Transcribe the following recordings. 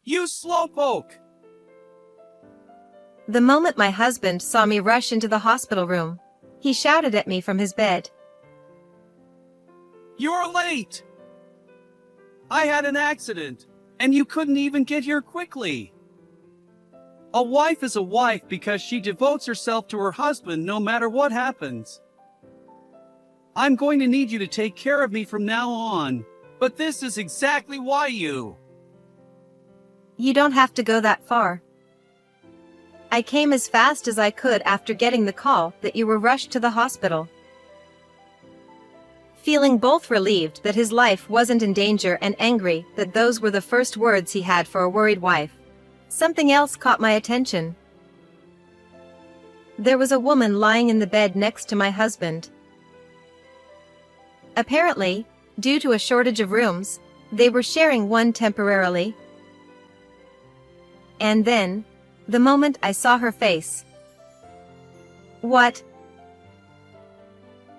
You slowpoke! The moment my husband saw me rush into the hospital room, he shouted at me from his bed. You're late! I had an accident, and you couldn't even get here quickly. A wife is a wife because she devotes herself to her husband no matter what happens. I'm going to need you to take care of me from now on, but this is exactly why you... You don't have to go that far. I came as fast as I could after getting the call that you were rushed to the hospital. Feeling both relieved that his life wasn't in danger and angry that those were the first words he had for a worried wife, something else caught my attention. There was a woman lying in the bed next to my husband. Apparently, due to a shortage of rooms, they were sharing one temporarily. And then, the moment I saw her face. What?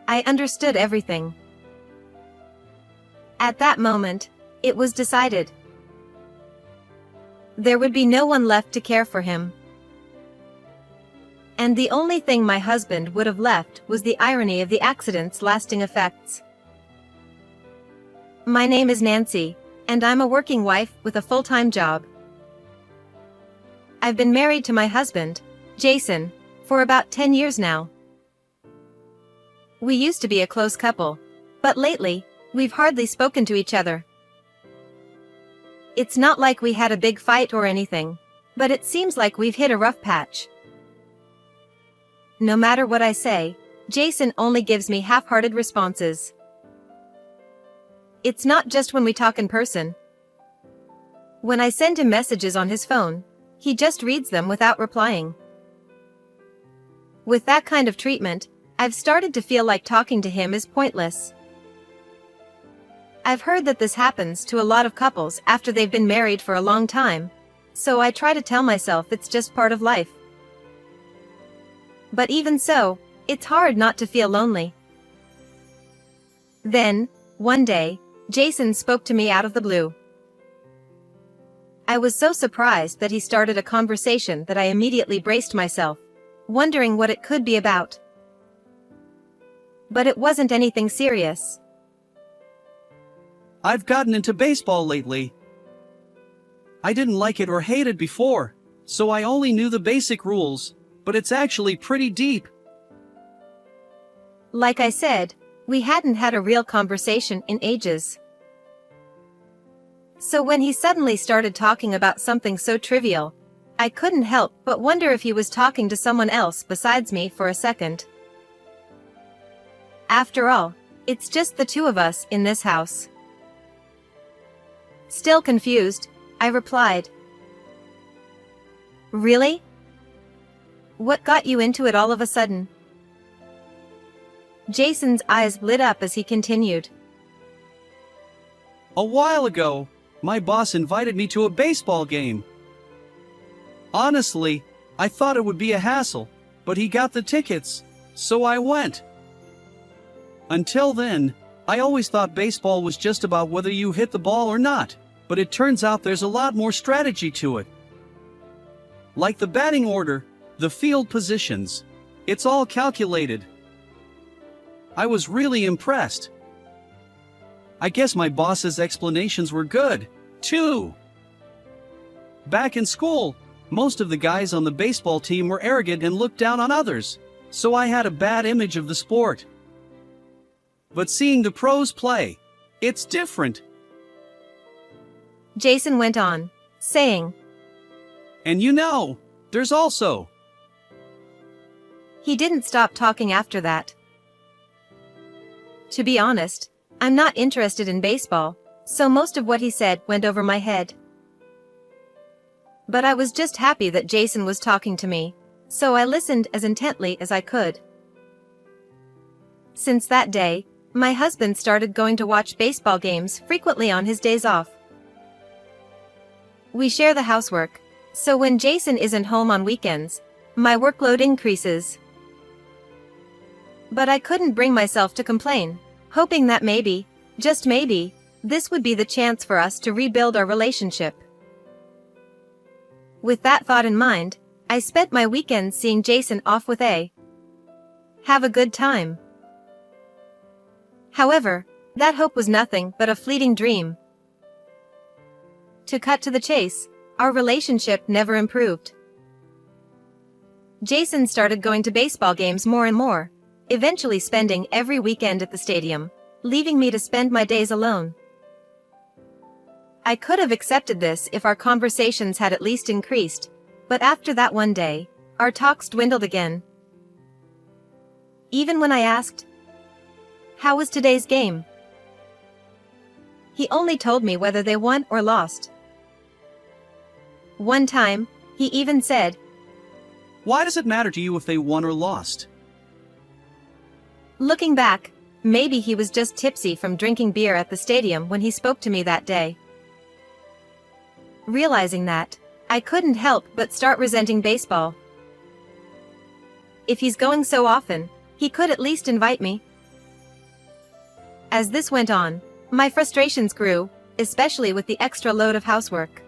I understood everything. At that moment, it was decided. There would be no one left to care for him. And the only thing my husband would have left was the irony of the accident's lasting effects. My name is Nancy, and I'm a working wife with a full-time job. I've been married to my husband, Jason, for about 10 years now. We used to be a close couple, but lately, we've hardly spoken to each other. It's not like we had a big fight or anything, but it seems like we've hit a rough patch. No matter what I say, Jason only gives me half-hearted responses. It's not just when we talk in person. When I send him messages on his phone, he just reads them without replying. With that kind of treatment, I've started to feel like talking to him is pointless. I've heard that this happens to a lot of couples after they've been married for a long time, so I try to tell myself it's just part of life. But even so, it's hard not to feel lonely. Then, one day, Jason spoke to me out of the blue. I was so surprised that he started a conversation that I immediately braced myself, wondering what it could be about. But it wasn't anything serious. I've gotten into baseball lately. I didn't like it or hate it before, so I only knew the basic rules, but it's actually pretty deep. Like I said, we hadn't had a real conversation in ages. So when he suddenly started talking about something so trivial, I couldn't help but wonder if he was talking to someone else besides me for a second. After all, it's just the two of us in this house. Still confused, I replied. Really? What got you into it all of a sudden? Jason's eyes lit up as he continued. A while ago, my boss invited me to a baseball game. Honestly, I thought it would be a hassle, but he got the tickets, so I went. Until then, I always thought baseball was just about whether you hit the ball or not, but it turns out there's a lot more strategy to it. Like the batting order, the field positions, it's all calculated. I was really impressed. I guess my boss's explanations were good, too. Back in school, most of the guys on the baseball team were arrogant and looked down on others, so I had a bad image of the sport. But seeing the pros play, it's different. Jason went on, saying. And you know, there's also... He didn't stop talking after that. To be honest, I'm not interested in baseball, so most of what he said went over my head. But I was just happy that Jason was talking to me, so I listened as intently as I could. Since that day, my husband started going to watch baseball games frequently on his days off. We share the housework, so when Jason isn't home on weekends, my workload increases. But I couldn't bring myself to complain, hoping that maybe, just maybe, this would be the chance for us to rebuild our relationship. With that thought in mind, I spent my weekends seeing Jason off with a have a good time. However, that hope was nothing but a fleeting dream. To cut to the chase, our relationship never improved. Jason started going to baseball games more and more, eventually spending every weekend at the stadium, leaving me to spend my days alone. I could have accepted this if our conversations had at least increased, but after that one day, our talks dwindled again. Even when I asked, "How was today's game?" he only told me whether they won or lost. One time, he even said, Why does it matter to you if they won or lost? looking back, maybe he was just tipsy from drinking beer at the stadium when he spoke to me that day. Realizing that, I couldn't help but start resenting baseball. If he's going so often, he could at least invite me. As this went on, my frustrations grew, especially with the extra load of housework.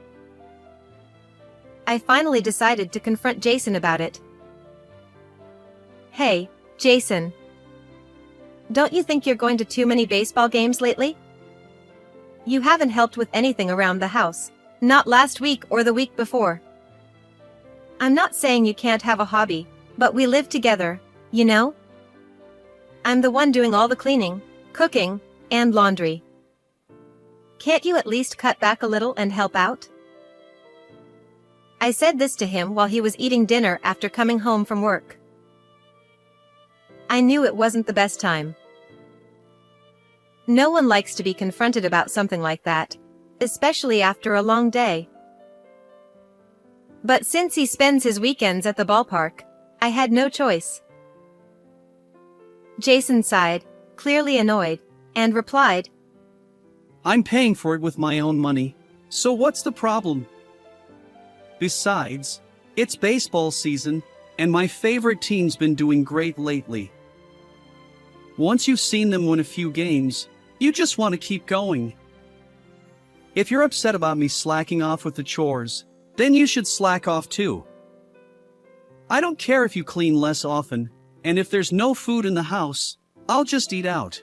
I finally decided to confront Jason about it. "Hey, Jason. Don't you think you're going to too many baseball games lately? You haven't helped with anything around the house, not last week or the week before. I'm not saying you can't have a hobby, but we live together, you know? I'm the one doing all the cleaning, cooking, and laundry. Can't you at least cut back a little and help out?" I said this to him while he was eating dinner after coming home from work. I knew it wasn't the best time. No one likes to be confronted about something like that, especially after a long day. But since he spends his weekends at the ballpark, I had no choice. Jason sighed, clearly annoyed, and replied, I'm paying for it with my own money, so what's the problem? Besides, it's baseball season, and my favorite team's been doing great lately. Once you've seen them win a few games, you just want to keep going. If you're upset about me slacking off with the chores, then you should slack off too. I don't care if you clean less often, and if there's no food in the house, I'll just eat out.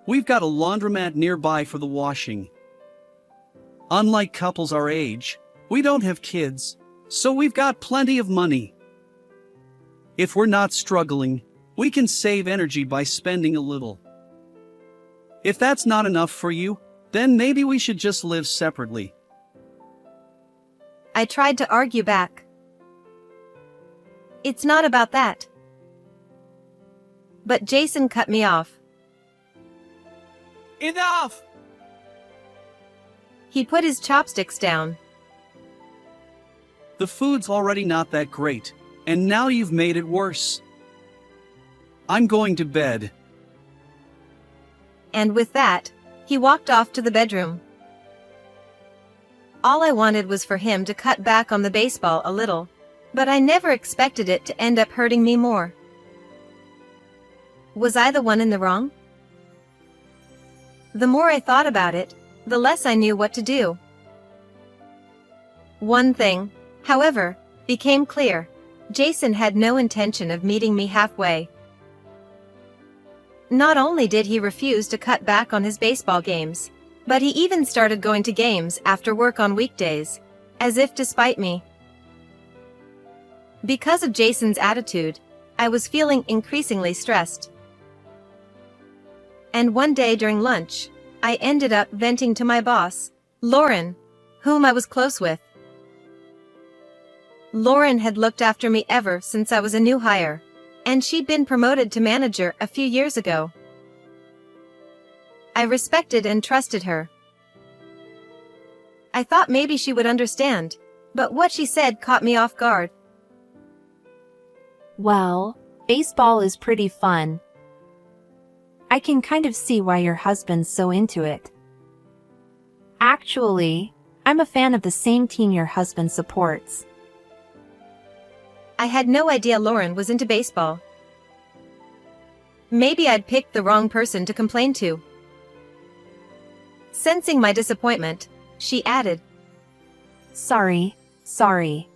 We've got a laundromat nearby for the washing. Unlike couples our age, we don't have kids, so we've got plenty of money. If we're not struggling, we can save energy by spending a little. If that's not enough for you, then maybe we should just live separately. I tried to argue back. It's not about that. But Jason cut me off. Enough! He put his chopsticks down. The food's already not that great, and now you've made it worse. I'm going to bed. And with that, he walked off to the bedroom. All I wanted was for him to cut back on the baseball a little, but I never expected it to end up hurting me more. Was I the one in the wrong? The more I thought about it, the less I knew what to do. One thing, however, became clear. Jason had no intention of meeting me halfway. Not only did he refuse to cut back on his baseball games, but he even started going to games after work on weekdays, as if to spite me. Because of Jason's attitude, I was feeling increasingly stressed. And one day during lunch, I ended up venting to my boss, Lauren, whom I was close with. Lauren had looked after me ever since I was a new hire, and she'd been promoted to manager a few years ago. I respected and trusted her. I thought maybe she would understand, but what she said caught me off guard. Well, baseball is pretty fun. I can kind of see why your husband's so into it. Actually, I'm a fan of the same team your husband supports. I had no idea Lauren was into baseball. Maybe I'd picked the wrong person to complain to. Sensing my disappointment, she added, Sorry, Sorry.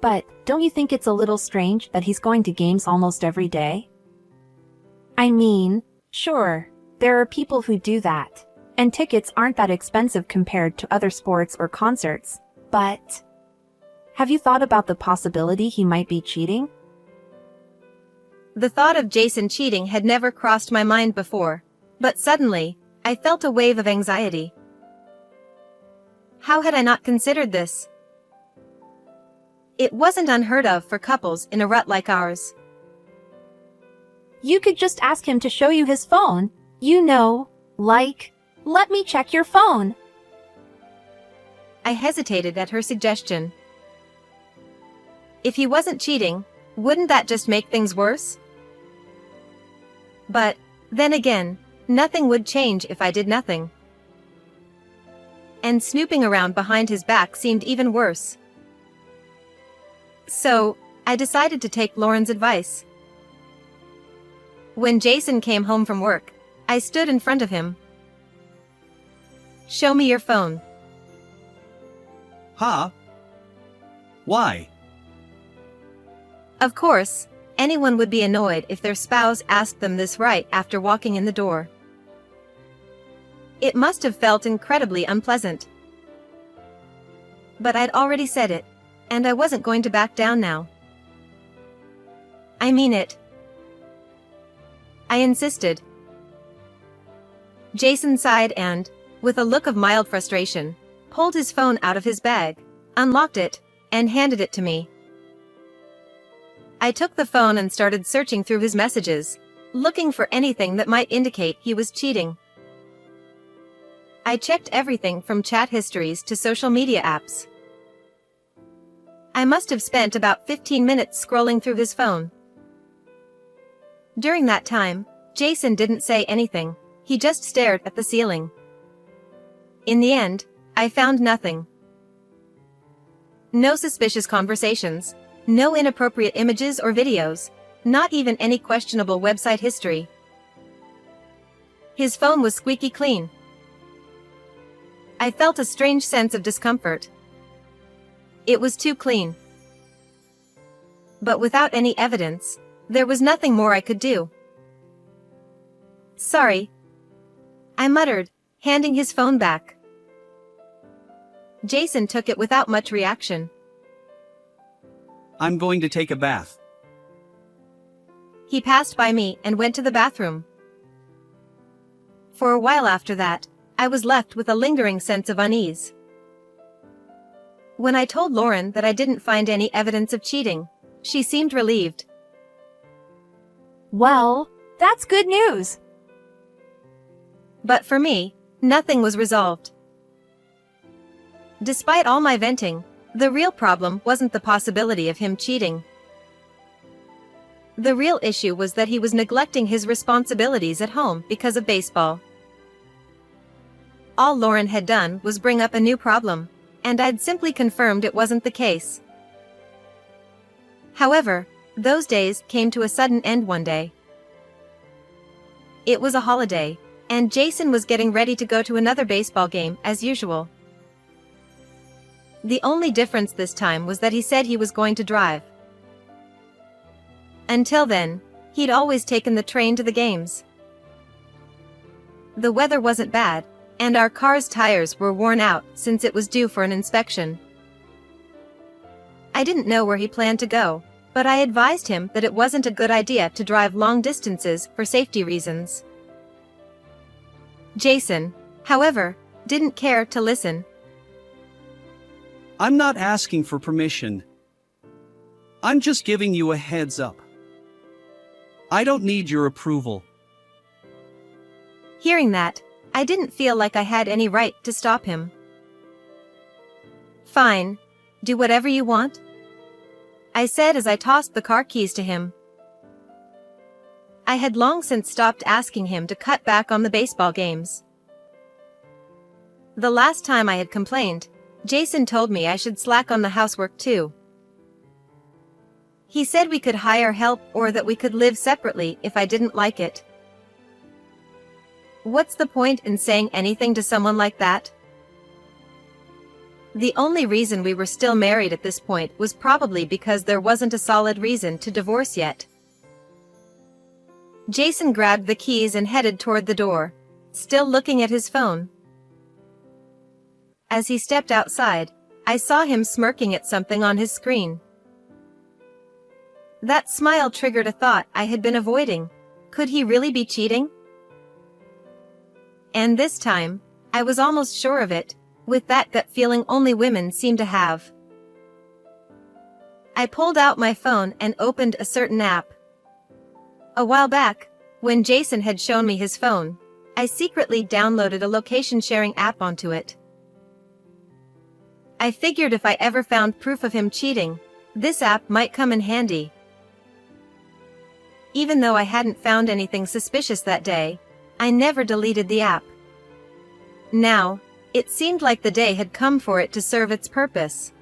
But don't you think it's a little strange that he's going to games almost every day? I mean, sure, there are people who do that, and tickets aren't that expensive compared to other sports or concerts, but have you thought about the possibility he might be cheating? The thought of Jason cheating had never crossed my mind before, but suddenly, I felt a wave of anxiety. How had I not considered this? It wasn't unheard of for couples in a rut like ours. You could just ask him to show you his phone. You know, like, let me check your phone. I hesitated at her suggestion. If he wasn't cheating, wouldn't that just make things worse? But, then again, nothing would change if I did nothing. And snooping around behind his back seemed even worse. So, I decided to take Lauren's advice. When Jason came home from work, I stood in front of him. "Show me your phone." Huh? Why? Of course, anyone would be annoyed if their spouse asked them this right after walking in the door. It must have felt incredibly unpleasant. But I'd already said it, and I wasn't going to back down now. I mean it. I insisted. Jason sighed and, with a look of mild frustration, pulled his phone out of his bag, unlocked it, and handed it to me. I took the phone and started searching through his messages, looking for anything that might indicate he was cheating. I checked everything from chat histories to social media apps. I must have spent about 15 minutes scrolling through his phone. During that time, Jason didn't say anything, he just stared at the ceiling. In the end, I found nothing. No suspicious conversations, no inappropriate images or videos, not even any questionable website history. His phone was squeaky clean. I felt a strange sense of discomfort. It was too clean. But without any evidence, there was nothing more I could do. "Sorry," I muttered, handing his phone back. Jason took it without much reaction. I'm going to take a bath. He passed by me and went to the bathroom. For a while after that, I was left with a lingering sense of unease. When I told Lauren that I didn't find any evidence of cheating, she seemed relieved. Well, that's good news. But for me, nothing was resolved. Despite all my venting, the real problem wasn't the possibility of him cheating. The real issue was that he was neglecting his responsibilities at home because of baseball. All Lauren had done was bring up a new problem, and I'd simply confirmed it wasn't the case. However, those days came to a sudden end one day. It was a holiday, and Jason was getting ready to go to another baseball game as usual. The only difference this time was that he said he was going to drive. Until then, he'd always taken the train to the games. The weather wasn't bad, and our car's tires were worn out since it was due for an inspection. I didn't know where he planned to go, but I advised him that it wasn't a good idea to drive long distances for safety reasons. Jason, however, didn't care to listen. I'm not asking for permission. I'm just giving you a heads up. I don't need your approval. Hearing that, I didn't feel like I had any right to stop him. "Fine, do whatever you want," I said as I tossed the car keys to him. I had long since stopped asking him to cut back on the baseball games. The last time I had complained, Jason told me I should slack on the housework too. He said we could hire help or that we could live separately if I didn't like it. What's the point in saying anything to someone like that? The only reason we were still married at this point was probably because there wasn't a solid reason to divorce yet. Jason grabbed the keys and headed toward the door, still looking at his phone. As he stepped outside, I saw him smirking at something on his screen. That smile triggered a thought I had been avoiding. Could he really be cheating? And this time, I was almost sure of it, with that gut feeling only women seem to have. I pulled out my phone and opened a certain app. A while back, when Jason had shown me his phone, I secretly downloaded a location-sharing app onto it. I figured if I ever found proof of him cheating, this app might come in handy. Even though I hadn't found anything suspicious that day, I never deleted the app. Now, it seemed like the day had come for it to serve its purpose.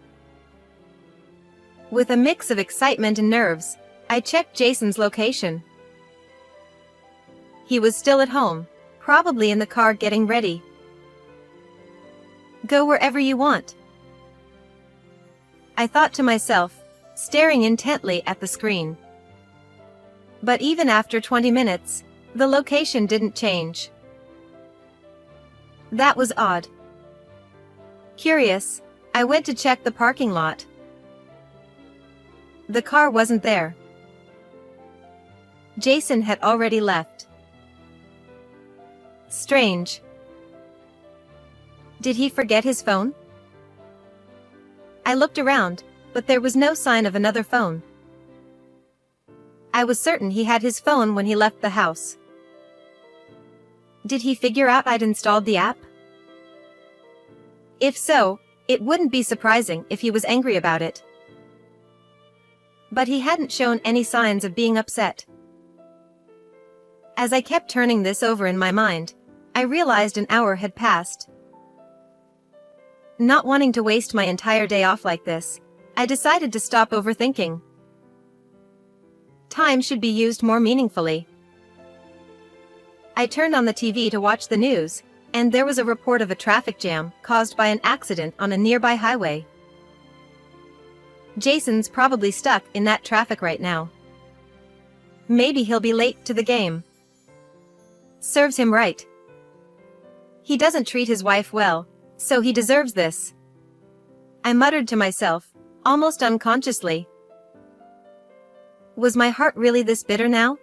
With a mix of excitement and nerves, I checked Jason's location. He was still at home, probably in the car getting ready. Go wherever you want, I thought to myself, staring intently at the screen. But even after 20 minutes, the location didn't change. That was odd. Curious, I went to check the parking lot. The car wasn't there. Jason had already left. Strange. Did he forget his phone? I looked around, but there was no sign of another phone. I was certain he had his phone when he left the house. Did he figure out I'd installed the app? If so, it wouldn't be surprising if he was angry about it. But he hadn't shown any signs of being upset. As I kept turning this over in my mind, I realized an hour had passed. Not wanting to waste my entire day off like this, I decided to stop overthinking. Time should be used more meaningfully. I turned on the TV to watch the news, and there was a report of a traffic jam caused by an accident on a nearby highway. Jason's probably stuck in that traffic right now. Maybe he'll be late to the game. Serves him right. He doesn't treat his wife well, so he deserves this. I muttered to myself, almost unconsciously. Was my heart really this bitter now?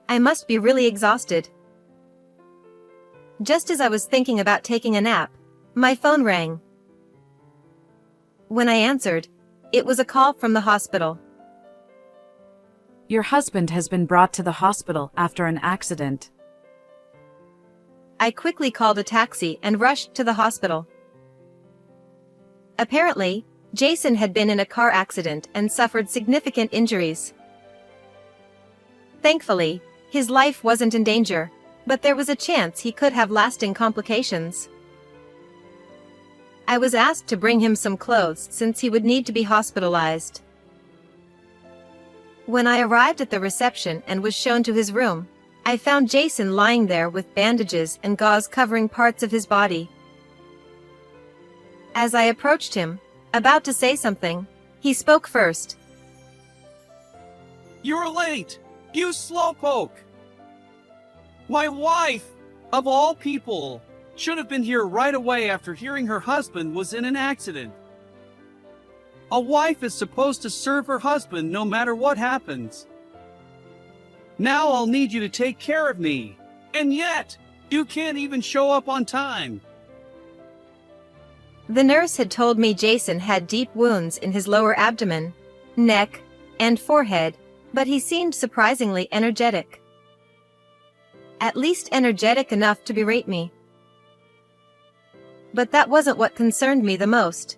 I must be really exhausted. Just as I was thinking about taking a nap, my phone rang. When I answered, it was a call from the hospital. Your husband has been brought to the hospital after an accident. I quickly called a taxi and rushed to the hospital. Apparently, Jason had been in a car accident and suffered significant injuries. Thankfully, his life wasn't in danger, but there was a chance he could have lasting complications. I was asked to bring him some clothes since he would need to be hospitalized. When I arrived at the reception and was shown to his room, I found Jason lying there with bandages and gauze covering parts of his body. As I approached him, about to say something, he spoke first. You're late, you slowpoke! My wife, of all people, should have been here right away after hearing her husband was in an accident. A wife is supposed to serve her husband no matter what happens. Now I'll need you to take care of me, and yet, you can't even show up on time. The nurse had told me Jason had deep wounds in his lower abdomen, neck, and forehead, but he seemed surprisingly energetic. At least energetic enough to berate me. But that wasn't what concerned me the most.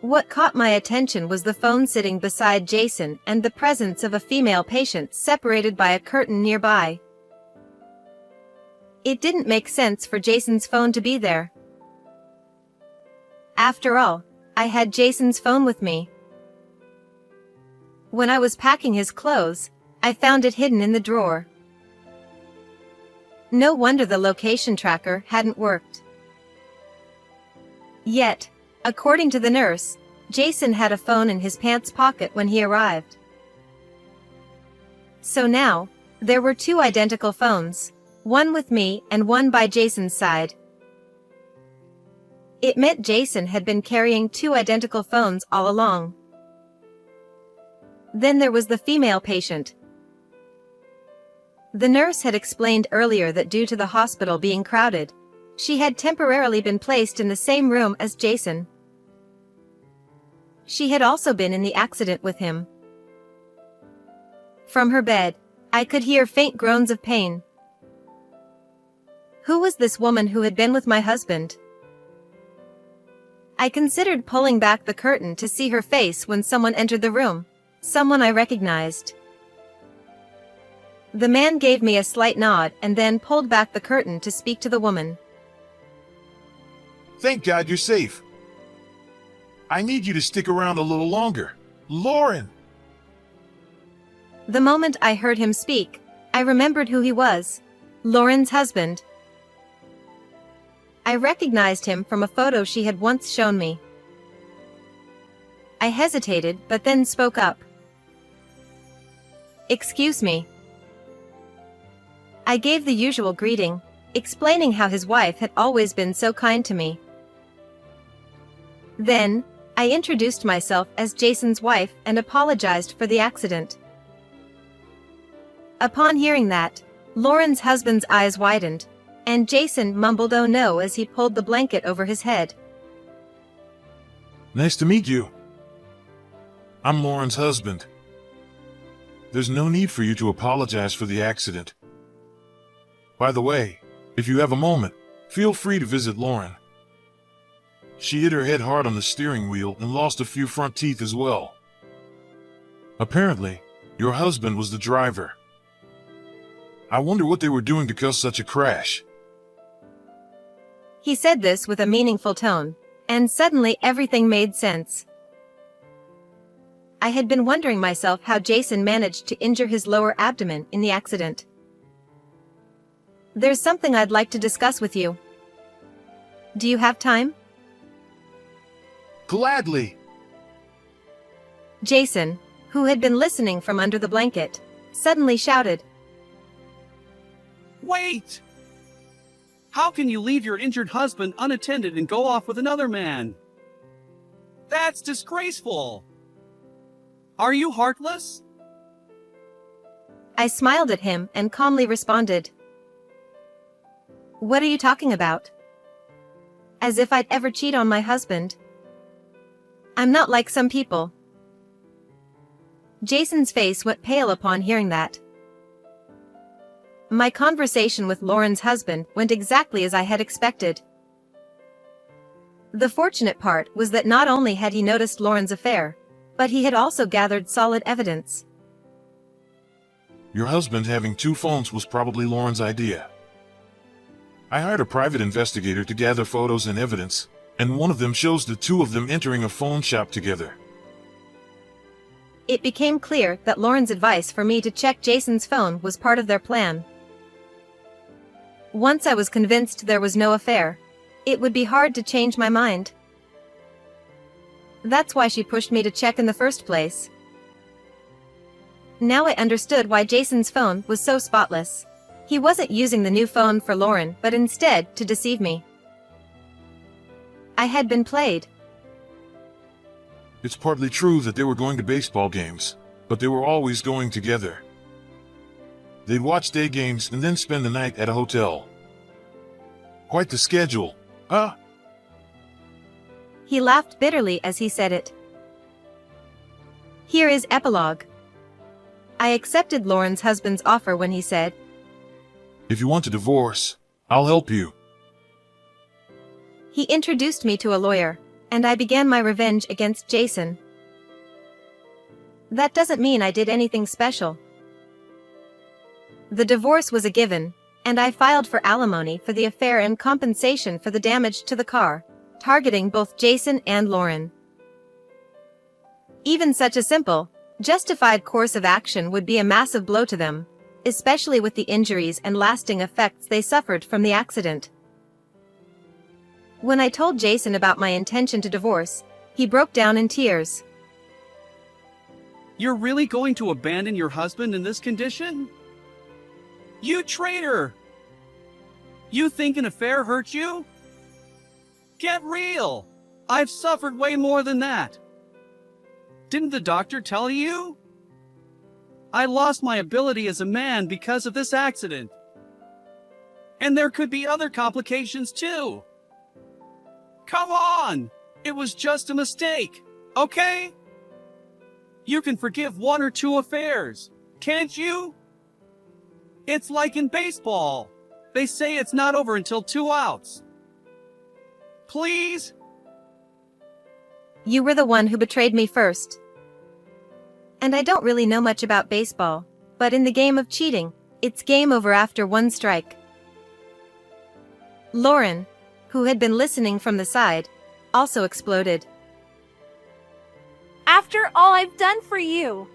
What caught my attention was the phone sitting beside Jason and the presence of a female patient separated by a curtain nearby. It didn't make sense for Jason's phone to be there. After all, I had Jason's phone with me. When I was packing his clothes, I found it hidden in the drawer. No wonder the location tracker hadn't worked. Yet, according to the nurse, Jason had a phone in his pants pocket when he arrived. So now, there were two identical phones, one with me and one by Jason's side. It meant Jason had been carrying two identical phones all along. Then there was the female patient. The nurse had explained earlier that due to the hospital being crowded, she had temporarily been placed in the same room as Jason. She had also been in the accident with him. From her bed, I could hear faint groans of pain. Who was this woman who had been with my husband? I considered pulling back the curtain to see her face when someone entered the room, someone I recognized. The man gave me a slight nod and then pulled back the curtain to speak to the woman. Thank God you're safe. I need you to stick around a little longer. Lauren! The moment I heard him speak, I remembered who he was. Lauren's husband. I recognized him from a photo she had once shown me. I hesitated but then spoke up. Excuse me. I gave the usual greeting, explaining how his wife had always been so kind to me. Then, I introduced myself as Jason's wife and apologized for the accident. Upon hearing that, Lauren's husband's eyes widened, and Jason mumbled "oh no" as he pulled the blanket over his head. Nice to meet you. I'm Lauren's husband. There's no need for you to apologize for the accident. By the way, if you have a moment, feel free to visit Lauren. She hit her head hard on the steering wheel and lost a few front teeth as well. Apparently, your husband was the driver. I wonder what they were doing to cause such a crash. He said this with a meaningful tone, and suddenly everything made sense. I had been wondering myself how Jason managed to injure his lower abdomen in the accident. There's something I'd like to discuss with you. Do you have time? Gladly. Jason, who had been listening from under the blanket, suddenly shouted. Wait! How can you leave your injured husband unattended and go off with another man? That's disgraceful! Are you heartless? I smiled at him and calmly responded. What are you talking about? As if I'd ever cheat on my husband. I'm not like some people. Jason's face went pale upon hearing that. My conversation with Lauren's husband went exactly as I had expected. The fortunate part was that not only had he noticed Lauren's affair, but he had also gathered solid evidence. Your husband having two phones was probably Lauren's idea. I hired a private investigator to gather photos and evidence, and one of them shows the two of them entering a phone shop together. It became clear that Lauren's advice for me to check Jason's phone was part of their plan. Once I was convinced there was no affair, it would be hard to change my mind. That's why she pushed me to check in the first place. Now I understood why Jason's phone was so spotless. He wasn't using the new phone for Lauren, but instead to deceive me. I had been played. It's partly true that they were going to baseball games, but they were always going together. They'd watch day games and then spend the night at a hotel. Quite the schedule, huh? He laughed bitterly as he said it. Here is epilogue. I accepted Lauren's husband's offer when he said, If you want a divorce, I'll help you. He introduced me to a lawyer, and I began my revenge against Jason. That doesn't mean I did anything special. The divorce was a given, and I filed for alimony for the affair and compensation for the damage to the car, targeting both Jason and Lauren. Even such a simple, justified course of action would be a massive blow to them, especially with the injuries and lasting effects they suffered from the accident. When I told Jason about my intention to divorce, he broke down in tears. You're really going to abandon your husband in this condition? You traitor! You think an affair hurt you? Get real! I've suffered way more than that. Didn't the doctor tell you? I lost my ability as a man because of this accident. And there could be other complications too. Come on! It was just a mistake, okay? You can forgive 1 or 2 affairs, can't you? It's like in baseball. They say it's not over until 2 outs. Please? You were the one who betrayed me first. And I don't really know much about baseball, but in the game of cheating, it's game over after 1 strike. Lauren, who had been listening from the side, also exploded. After all I've done for you!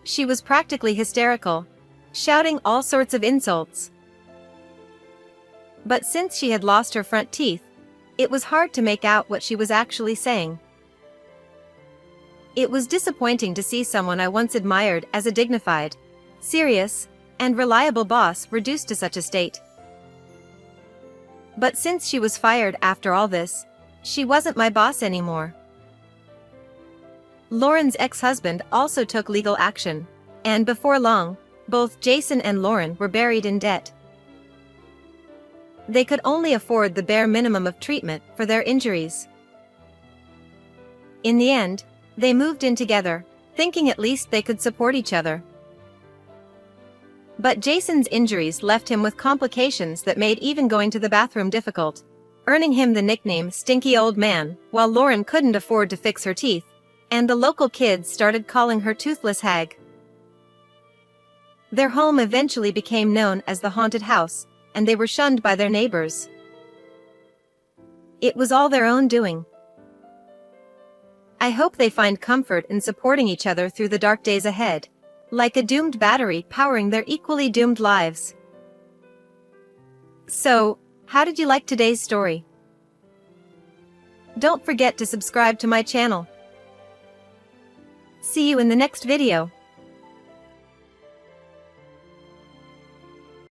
She was practically hysterical, shouting all sorts of insults. But since she had lost her front teeth, it was hard to make out what she was actually saying. It was disappointing to see someone I once admired as a dignified, serious, and reliable boss reduced to such a state. But since she was fired after all this, she wasn't my boss anymore. Lauren's ex-husband also took legal action, and before long, both Jason and Lauren were buried in debt. They could only afford the bare minimum of treatment for their injuries. In the end, they moved in together, thinking at least they could support each other. But Jason's injuries left him with complications that made even going to the bathroom difficult, earning him the nickname Stinky Old Man, while Lauren couldn't afford to fix her teeth, and the local kids started calling her Toothless Hag. Their home eventually became known as the Haunted House, and they were shunned by their neighbors. It was all their own doing. I hope they find comfort in supporting each other through the dark days ahead, like a doomed battery powering their equally doomed lives. So, how did you like today's story? Don't forget to subscribe to my channel. See you in the next video.